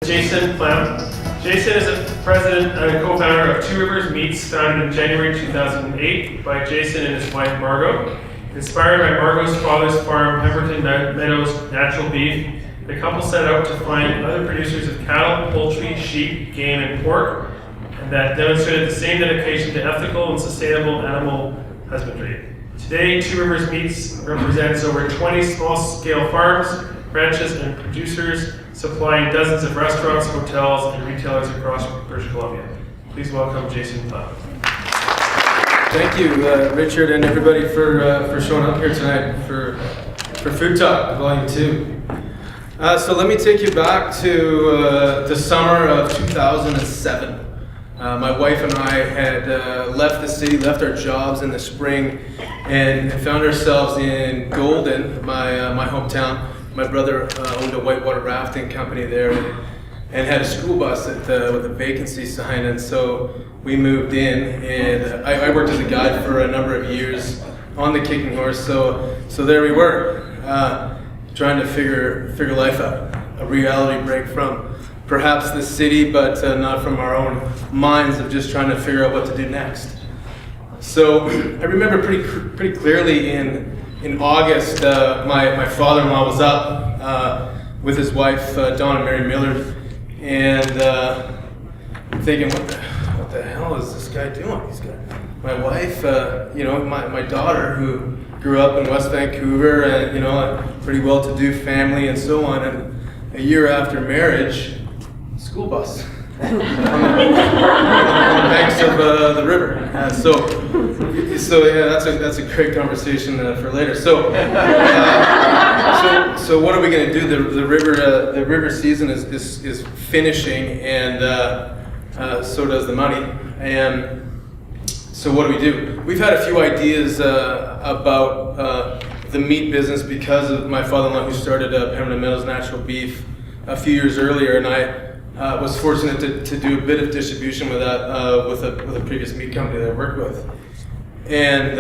Jason Pleym. Jason is a president and co-founder of Two Rivers Meats, founded in January 2008 by Jason and his wife Margot. Inspired by Margot's father's farm, Pemberton Meadows Natural Beef, the couple set out to find other producers of cattle, poultry, sheep, game, and pork, and that demonstrated the same dedication to ethical and sustainable animal husbandry. Today, Two Rivers Meats represents over 20 small-scale farms, ranches, and producers, supplying dozens of restaurants, hotels, and retailers across British Columbia. Please welcome Jason Pleym. Thank you, Richard, and everybody for showing up here tonight for Food Talk, Volume 2. So let me take you back to the summer of 2007. My wife and I had left the city, left our jobs in the spring, and found ourselves in Golden, my hometown. My brother owned a whitewater rafting company there and had a school bus with a vacancy sign, and so we moved in, and I worked as a guide for a number of years on the kicking horse, so there we were, trying to figure life out, a reality break from perhaps the city, but not from our own minds of just trying to figure out what to do next. So I remember pretty clearly in August, my father-in-law was up with his wife, Dawn and Mary Millard, and I'm thinking, what the hell is this guy doing? My wife, my daughter, who grew up in West Vancouver, and a pretty well-to-do family and so on, and a year after marriage, school bus on the banks of the river. So yeah, that's a great conversation for later. So what are we going to do? The river season is finishing, and so does the money. And so what do? We've had a few ideas about the meat business because of my father-in-law, who started Pemberton Meadows Natural Beef a few years earlier, and I was fortunate to do a bit of distribution with that with a previous meat company that I worked with. And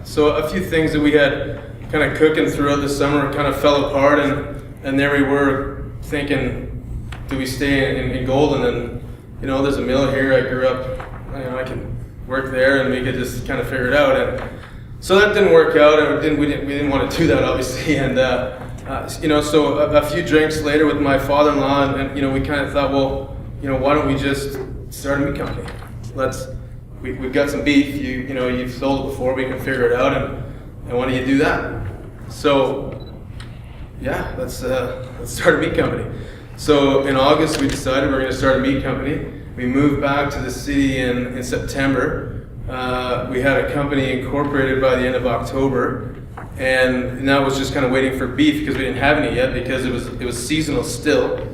so a few things that we had kind of cooking throughout the summer kind of fell apart, and there we were thinking, do we stay in Golden? And there's a mill here. I grew up, I can work there, and we could just kind of figure it out. And so that didn't work out, and we didn't want to do that, obviously. And so a few drinks later with my father-in-law, and we kind of thought, well, why don't we just start a meat company? We've got some beef. You've sold it before. We can figure it out, and why don't you do that? So yeah, let's start a meat company. So in August, we decided we're going to start a meat company. We moved back to the city in September. We had a company incorporated by the end of October. And now was just kind of waiting for beef because we didn't have any yet because it was seasonal still.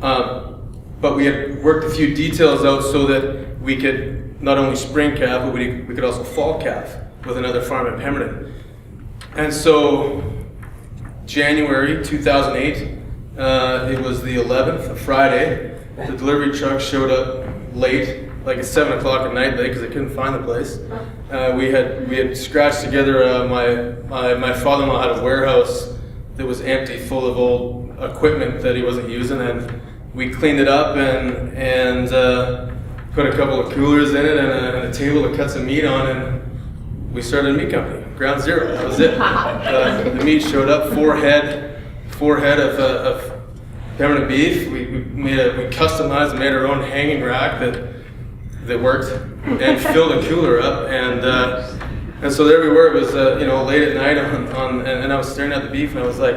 But we had worked a few details out so that we could not only spring calf, but we could also fall calf with another farm in Pemberton. And so January 2008, it was the 11th, a Friday. The delivery truck showed up late, like at 7 o'clock at night, because I couldn't find the place. We had scratched together. My father-in-law had a warehouse that was empty, full of old equipment that he wasn't using, and we cleaned it up and put a couple of coolers in it and a table to cut some meat on, and we started a meat company. Ground zero. That was it. The meat showed up. Four head of Pemberton beef. We customized and made our own hanging rack that worked, and filled a cooler up, and so there we were. It was late at night and I was staring at the beef, and I was like,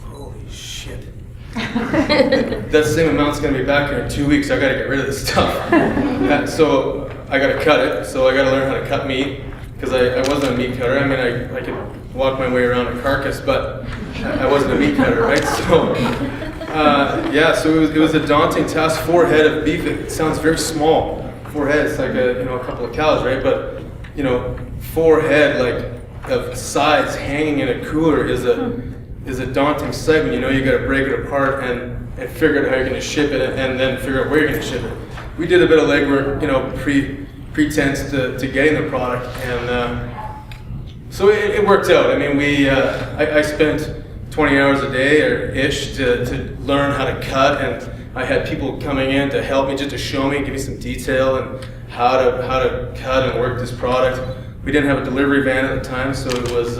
holy shit, that same amount's gonna be back here in 2 weeks. I gotta get rid of this stuff. So I gotta cut it. So I gotta learn how to cut meat, because I wasn't a meat cutter. I mean, I could walk my way around a carcass, but I wasn't a meat cutter, right? So so it was a daunting task. 4 head of beef. It sounds very small. 4 heads, like a couple of cows, right? But 4 head of sides hanging in a cooler is a daunting sight. When you got to break it apart and figure out how you're going to ship it, and then figure out where you're going to ship it. We did a bit of legwork, pretense to getting the product, and so it worked out. I mean, I spent 20 hours a day or ish to learn how to cut, and I had people coming in to help me, just to show me, give me some detail and how to cut and work this product. We didn't have a delivery van at the time, so it was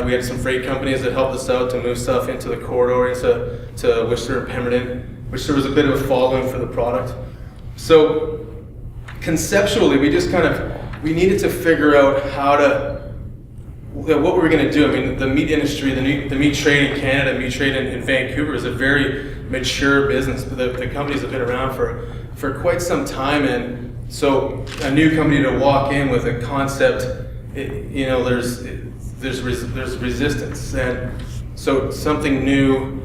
we had some freight companies that helped us out to move stuff into the corridor to Worcester and Pemberton, which there was a bit of a following for the product. So conceptually, we needed to figure out what we were going to do. I mean, the meat industry, the meat trade in Canada, meat trade in Vancouver is a very mature business. The companies have been around for quite some time, and so a new company to walk in with a concept, there's resistance, and so something new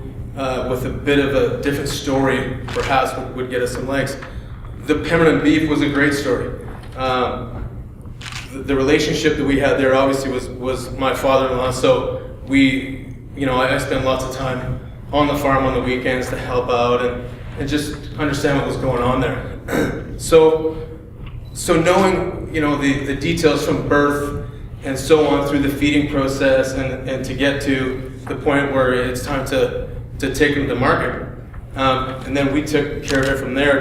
with a bit of a different story perhaps would get us some legs. The Pemberton beef was a great story. The relationship that we had there obviously was my father-in-law, so I spent lots of time on the farm on the weekends to help out and just understand what was going on there. So knowing the details from birth and so on through the feeding process and to get to the point where it's time to take them to market, and then we took care of it from there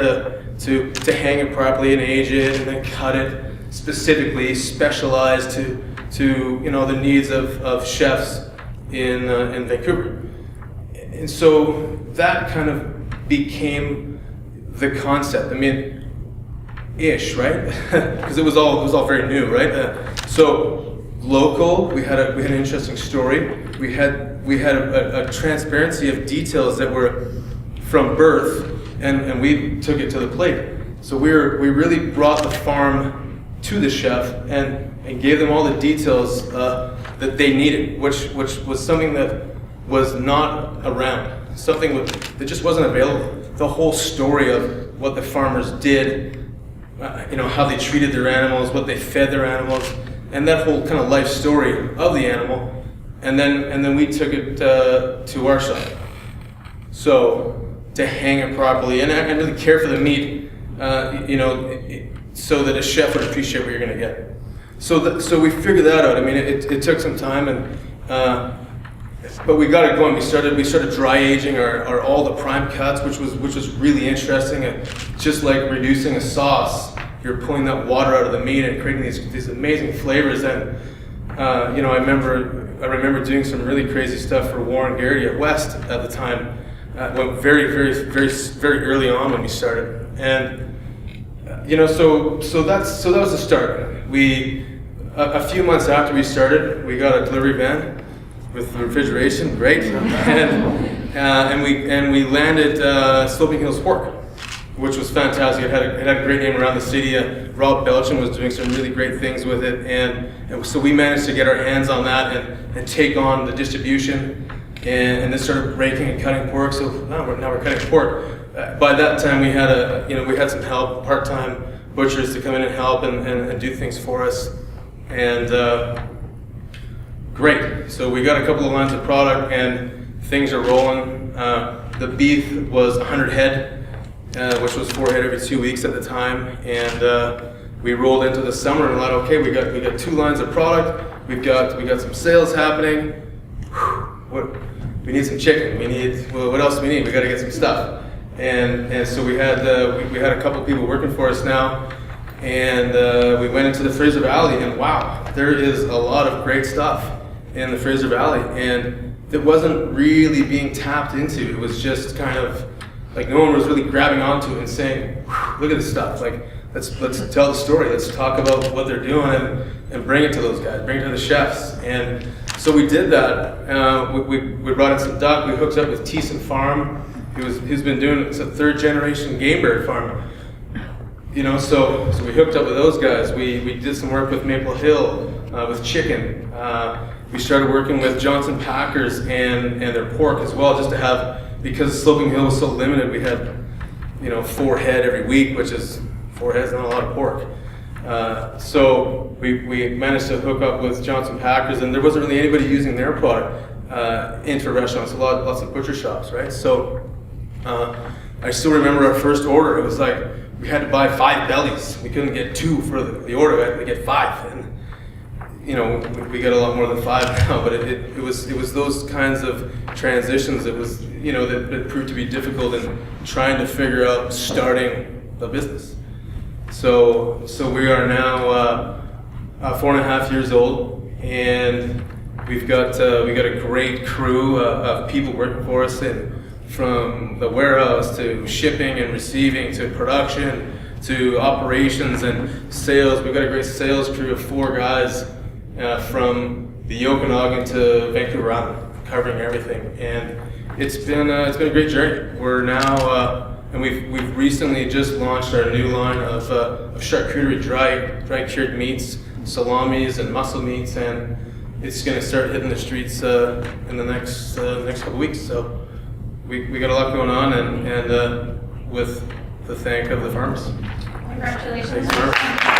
to hang it properly and age it and then cut it specifically specialized to the needs of chefs in Vancouver. And so that kind of became the concept. I mean, ish, right? Because it was all very new, right? So local, we had an interesting story. We had a transparency of details that were from birth, and we took it to the plate. So we really brought the farm to the chef and gave them all the details that they needed, which was something that was not around, something that just wasn't available. The whole story of what the farmers did, how they treated their animals, what they fed their animals, and that whole kind of life story of the animal, and then we took it to our shop. So to hang it properly and really care for the meat, so that a chef would appreciate what you're going to get. So we figured that out. I mean, it took some time, but we got it going. We started dry aging all the prime cuts, which was really interesting. And just like reducing a sauce, you're pulling that water out of the meat and creating these amazing flavors. And I remember doing some really crazy stuff for Warren Garrity at West at the time. Went very, very, very, very early on when we started, and so that was the start. A few months after we started, we got a delivery van with refrigeration, great, and we landed Sloping Hills Pork, which was fantastic. It had a great name around the city. Rob Belchin was doing some really great things with it, and so we managed to get our hands on that and take on the distribution. And then started breaking and cutting pork. So now we're cutting pork. By that time, we had some help, part-time butchers to come in and help and do things for us. And great. So we got a couple of lines of product, and things are rolling. The beef was 100 head, which was 4 head every 2 weeks at the time. And we rolled into the summer and thought, okay, we got 2 lines of product. We got some sales happening. We need some chicken. What else do we need? We got to get some stuff. And so we had a couple people working for us now, and we went into the Fraser Valley, and wow, there is a lot of great stuff in the Fraser Valley, and it wasn't really being tapped into. It was just kind of like no one was really grabbing onto it and saying, look at this stuff. Like let's tell the story. Let's talk about what they're doing and bring it to those guys, bring it to the chefs. And so we did that. We brought in some duck. We hooked up with Thiessen Farm. He's been doing it's a 3rd generation game bird farm. So we hooked up with those guys. We did some work with Maple Hill with chicken. We started working with Johnson Packers and their pork as well, just to have, because Sloping Hill was so limited. We had 4 head every week, which is 4 heads, not a lot of pork. So we managed to hook up with Johnson Packers, and there wasn't really anybody using their product into restaurants. Lots of butcher shops, right? So I still remember our first order. It was like we had to buy 5 bellies. We couldn't get 2 for the order. We had to get 5, and you know, we got a lot more than 5 now, but it was those kinds of transitions that was, you know, that proved to be difficult in trying to figure out starting a business. So we are now 4.5 years old, and we've got a great crew of people working for us, and from the warehouse to shipping and receiving to production to operations and sales. We've got a great sales crew of 4 guys from the Okanagan to Vancouver Island, covering everything, and it's been a great journey. We're now and we've recently just launched our new line of charcuterie, dry cured meats, salamis and muscle meats, and it's going to start hitting the streets in the next couple weeks. So we got a lot going on, and with the thank of the farmers. Congratulations. Thanks, Mark.